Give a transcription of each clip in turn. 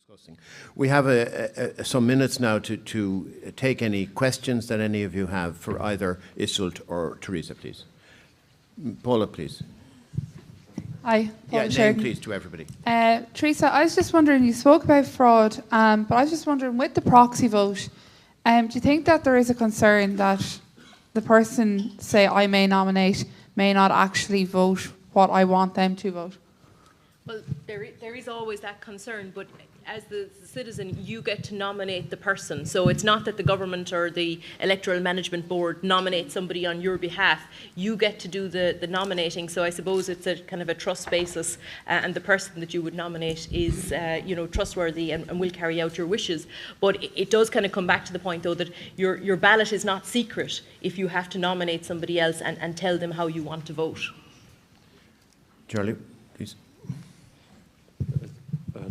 discussing. We have some minutes now to take any questions that any of you have for either Iseult or Teresa, please. Paula, please. Hi, Paula. Yeah, name please to everybody. Teresa, I was just wondering, you spoke about fraud, but I was just wondering, with the proxy vote, do you think that there is a concern that the person, say I may nominate, may not actually vote what I want them to vote? Well, there is always that concern, but as the citizen, you get to nominate the person. So it's not that the government or the Electoral Management Board nominates somebody on your behalf. You get to do the nominating. So I suppose it's a kind of a trust basis, and the person that you would nominate is, trustworthy and will carry out your wishes. But it does kind of come back to the point, though, that your ballot is not secret if you have to nominate somebody else and tell them how you want to vote. Charlie, please.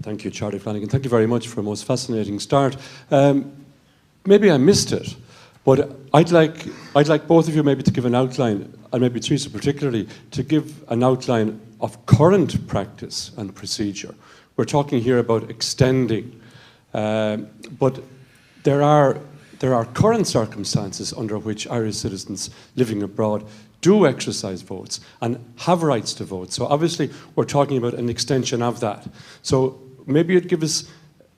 Thank you, Charlie Flanagan. Thank you very much for a most fascinating start. Maybe I missed it, but I'd like both of you maybe to give an outline, and maybe Teresa particularly, to give an outline of current practice and procedure. We're talking here about extending, but there are current circumstances under which Irish citizens living abroad do exercise votes and have rights to vote. So obviously we're talking about an extension of that. So maybe you'd give us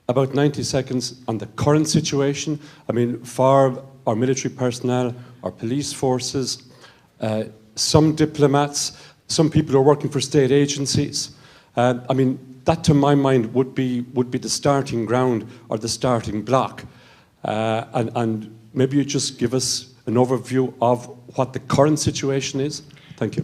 about 90 seconds on the current situation. I mean, for our military personnel, our police forces, some diplomats, some people who are working for state agencies. I mean, that to my mind would be the starting ground or the starting block. And maybe you just give us an overview of what the current situation is. Thank you.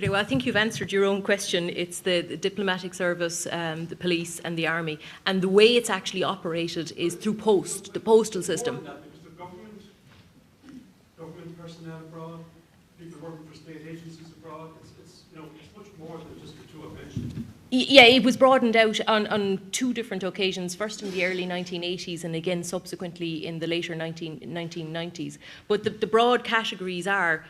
Well, I think you've answered your own question. It's the diplomatic service, the police and the army. And the way it's actually operated is through post, the postal system. Because the government personnel abroad, people working for state agencies abroad, it's much more than just the two I've mentioned. Yeah, it was broadened out on two different occasions, first in the early 1980s and again subsequently in the later 1990s. But the broad categories are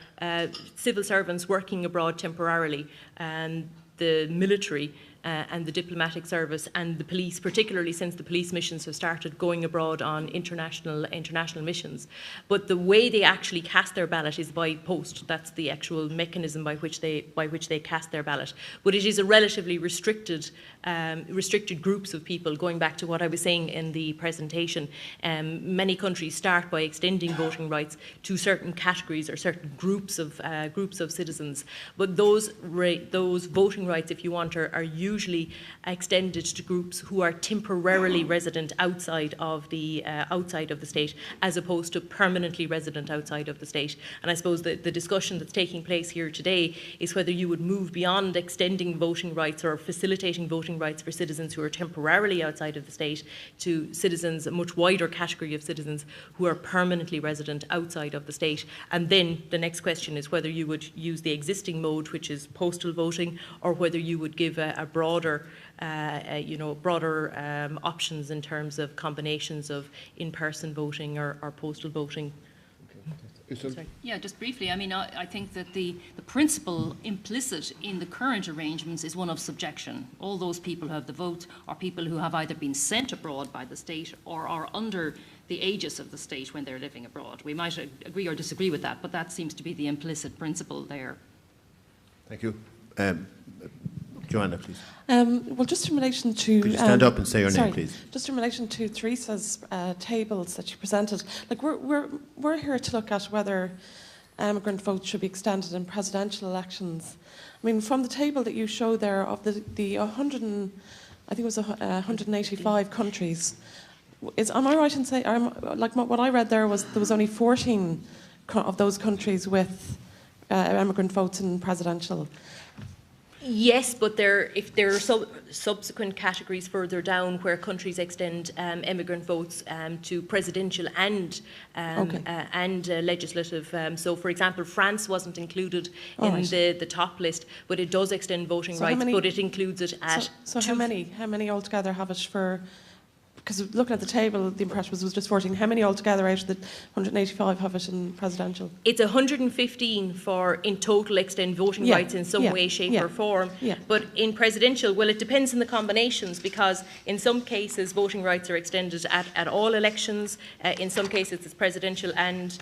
civil servants working abroad temporarily, and the military and the diplomatic service and the police, particularly since the police missions have started going abroad on international missions. But the way they actually cast their ballot is by post. That's the actual mechanism by which they cast their ballot. But it is a relatively restricted groups of people. Going back to what I was saying in the presentation, many countries start by extending voting rights to certain categories or certain groups of citizens. But those voting rights, if you want, are usually extended to groups who are temporarily resident outside of the state, as opposed to permanently resident outside of the state. And I suppose the discussion that's taking place here today is whether you would move beyond extending voting rights or facilitating voting rights for citizens who are temporarily outside of the state to citizens, a much wider category of citizens who are permanently resident outside of the state. And then the next question is whether you would use the existing mode, which is postal voting, or whether you would give a broader options in terms of combinations of in-person voting or postal voting. Sorry. Yeah, just briefly. I mean, I think that the principle implicit in the current arrangements is one of subjection. All those people who have the vote are people who have either been sent abroad by the state or are under the aegis of the state when they're living abroad. We might agree or disagree with that, but that seems to be the implicit principle there. Thank you. Joanna, please. Well, just in relation to... Could you stand up and say your name, please? Just in relation to Teresa's tables that she presented, like we're here to look at whether immigrant votes should be extended in presidential elections. I mean, from the table that you showed there of the 185 countries, am I right in saying, like what I read there was only 14 of those countries with immigrant votes in presidential? Yes, but if there are subsequent categories further down where countries extend immigrant votes to presidential and legislative. So, for example, France wasn't included in the top list, but it does extend voting rights. But it includes it at. So how many altogether have it for because looking at the table, the impression was just 14. How many altogether out of the 185 have it in presidential? It's 115 for in total extend voting rights in some way, shape or form. But in presidential, well, it depends on the combinations, because in some cases voting rights are extended at all elections. In some cases it's presidential and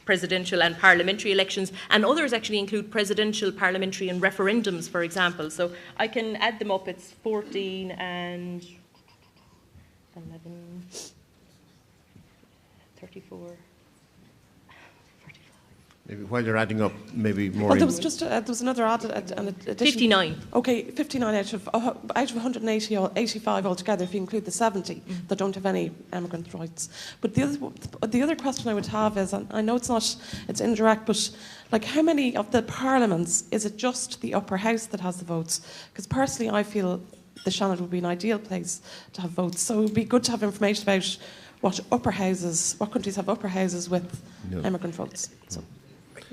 parliamentary elections, and others actually include presidential, parliamentary and referendums, for example. So I can add them up. It's 14 and 11, 34, 45. Maybe while you're adding up, maybe more. Well, there was just there was another an addition. 59. Okay, 59 out of 180 or 85 altogether, if you include the 70 that don't have any emigrant rights. But the other question I would have is, and I know it's indirect, but like, how many of the parliaments is it just the upper house that has the votes? Because personally, I feel the Seanad would be an ideal place to have votes. So it would be good to have information about what countries have upper houses with emigrant votes. So.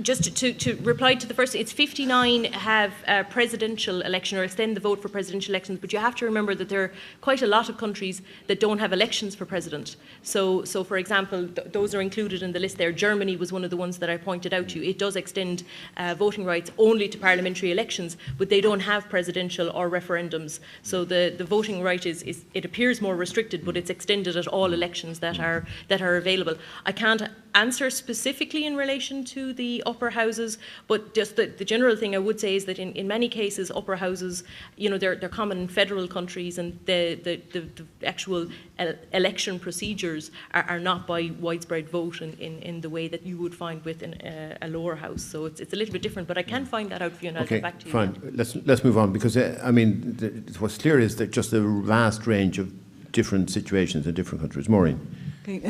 Just to reply to the first, it's 59 have a presidential election or extend the vote for presidential elections, but you have to remember that there are quite a lot of countries that don't have elections for president. So for example, those are included in the list there. Germany was one of the ones that I pointed out to you. It does extend voting rights only to parliamentary elections, but they don't have presidential or referendums. So the voting right is it appears more restricted, but it's extended at all elections that are available. I can't answer specifically in relation to the upper houses, but just the general thing I would say is that in many cases upper houses, they're common in federal countries, and the actual election procedures are not by widespread vote in the way that you would find within a lower house. So it's a little bit different, but I can find that out for you, and I'll get back to you. Fine. Let's move on, because what's clear is that just a vast range of different situations in different countries. Maureen.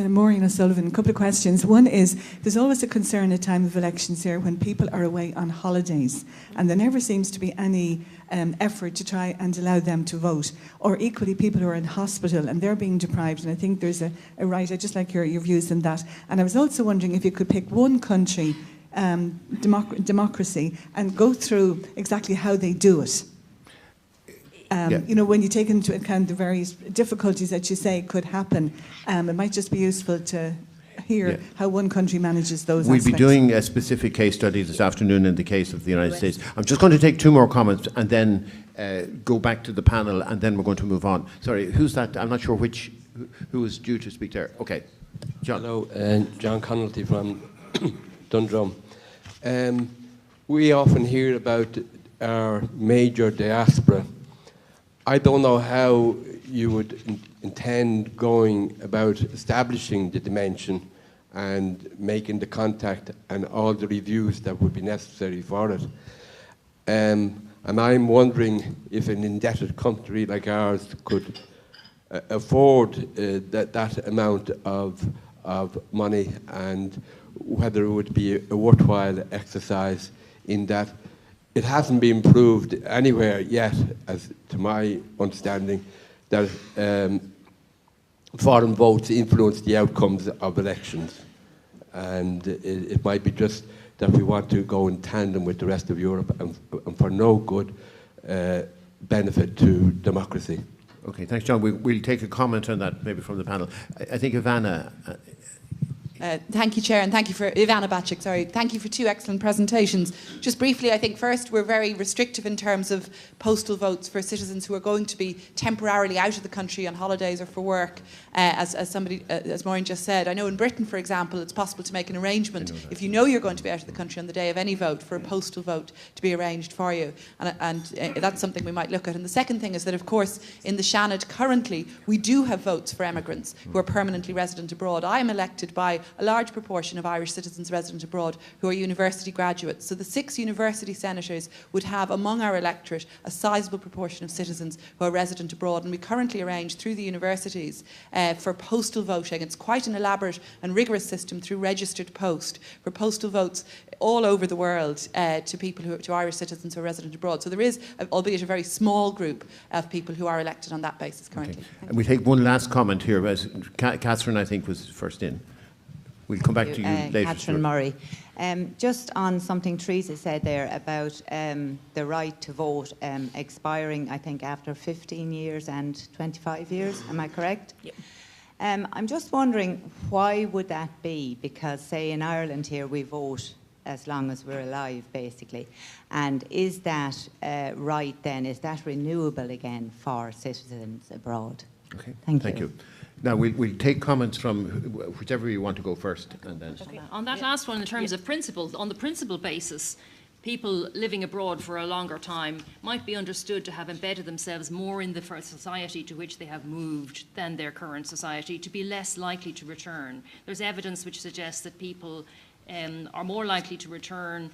Maureen O'Sullivan, a couple of questions. One is, there's always a concern at time of elections here when people are away on holidays, and there never seems to be any effort to try and allow them to vote. Or equally, people who are in hospital and they're being deprived, and I think there's a right. I'd just like your views on that. And I was also wondering if you could pick one country, democracy, and go through exactly how they do it. When you take into account the various difficulties that you say could happen, it might just be useful to hear how one country manages those aspects. We'll be doing a specific case study this afternoon in the case of the United States. I'm just going to take two more comments and then go back to the panel, and then we're going to move on. Sorry, who's that? I'm not sure who is due to speak there. Okay, John. Hello, John Connolly from Dundrum. We often hear about our major diaspora. I don't know how you would intend going about establishing the dimension and making the contact and all the reviews that would be necessary for it. And I'm wondering if an indebted country like ours could afford that amount of money, and whether it would be a worthwhile exercise in that. It hasn't been proved anywhere yet, as to my understanding, that foreign votes influence the outcomes of elections. And it might be just that we want to go in tandem with the rest of Europe and for no good benefit to democracy. Okay, thanks, John. We'll take a comment on that maybe from the panel. I think Ivana... Thank you, Chair, and thank you for Ivana Bacik. Sorry, thank you for two excellent presentations. Just briefly, I think first we're very restrictive in terms of postal votes for citizens who are going to be temporarily out of the country on holidays or for work, as Maureen just said. I know in Britain, for example, it's possible to make an arrangement if you know you're going to be out of the country on the day of any vote for a postal vote to be arranged for you, and that's something we might look at. And the second thing is that, of course, in the Seanad currently we do have votes for emigrants who are permanently resident abroad. I am elected by a large proportion of Irish citizens resident abroad who are university graduates. So the 6 university senators would have among our electorate a sizable proportion of citizens who are resident abroad, and we currently arrange through the universities for postal voting. It's quite an elaborate and rigorous system through registered post for postal votes all over the world to Irish citizens who are resident abroad. So there is, albeit a very small group of people who are elected on that basis currently. Okay. And we take one last comment here, as Catherine, I think, was first in. We'll come back to you later. Catherine Stuart. Murray. Just on something Teresa said there about the right to vote expiring, I think, after 15 years and 25 years. Am I correct? Yep. I'm just wondering, why would that be? Because, say, in Ireland here, we vote as long as we're alive, basically. And is that right then? Is that renewable again for citizens abroad? Okay. Thank you. Now, we'll take comments from whichever you want to go first. And then. Okay. On that last one, in terms of principles, on the principle basis, people living abroad for a longer time might be understood to have embedded themselves more in the society to which they have moved than their current society, to be less likely to return. There's evidence which suggests that people are more likely to return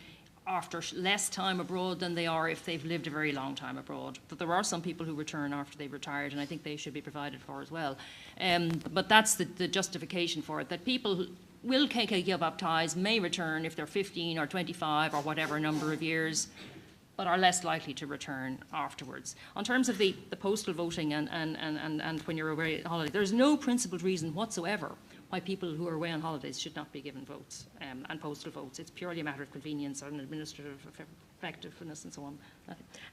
after less time abroad than they are if they've lived a very long time abroad. But there are some people who return after they've retired, and I think they should be provided for as well. But that's the justification for it, that people will give up ties, may return if they're 15 or 25 or whatever number of years, but are less likely to return afterwards. On terms of the postal voting and when you're away on holiday, there's no principled reason whatsoever why people who are away on holidays should not be given votes and postal votes. It's purely a matter of convenience and administrative effectiveness and so on.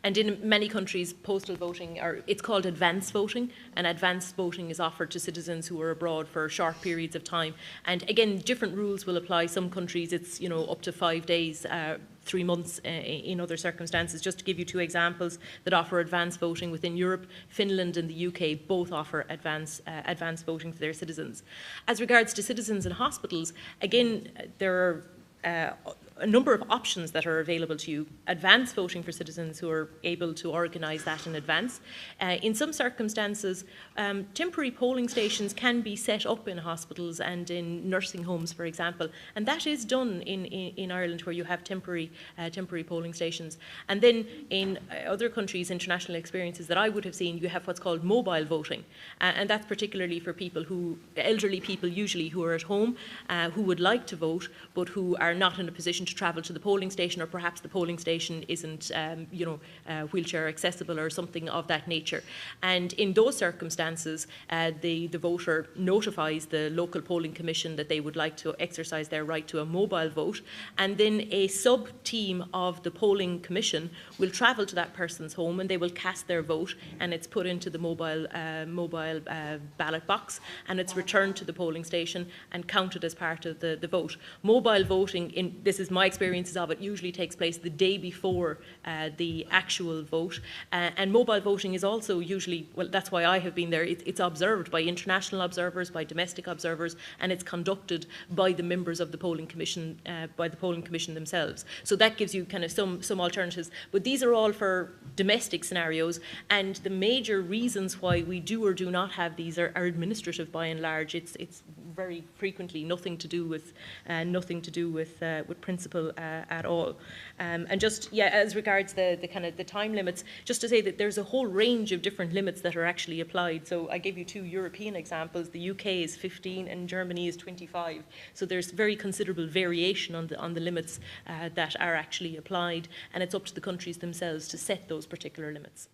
And in many countries, postal voting, it's called advance voting, and advance voting is offered to citizens who are abroad for short periods of time. And again, different rules will apply. Some countries, it's up to 5 days, 3 months in other circumstances. Just to give you two examples that offer advance voting within Europe, Finland and the UK both offer advance voting to their citizens. As regards to citizens in hospitals, again, there are a number of options that are available to you. Advance voting for citizens who are able to organise that in advance. In some circumstances, temporary polling stations can be set up in hospitals and in nursing homes, for example, and that is done in Ireland, where you have temporary polling stations. And then in other countries, international experiences that I would have seen, you have what's called mobile voting, and that's particularly for people elderly people usually, who are at home, who would like to vote, but who are not in a position to travel to the polling station, or perhaps the polling station isn't, wheelchair accessible or something of that nature. And in those circumstances, the voter notifies the local polling commission that they would like to exercise their right to a mobile vote, and then a sub-team of the polling commission will travel to that person's home and they will cast their vote, and it's put into the mobile ballot box, and it's returned to the polling station and counted as part of the vote. Mobile voting, this is my experiences of it, usually takes place the day before the actual vote, and mobile voting is also usually, well, that's why I have been there, it's observed by international observers, by domestic observers, and it's conducted by the members of the polling commission, by the polling commission themselves. So that gives you kind of some alternatives, but these are all for domestic scenarios, and the major reasons why we do or do not have these are administrative by and large. It's very frequently nothing to do with principle at all. And just as regards the kind of the time limits, just to say that there's a whole range of different limits that are actually applied. So I gave you two European examples. The UK is 15 and Germany is 25. So there's very considerable variation on the limits that are actually applied, and it's up to the countries themselves to set those particular limits.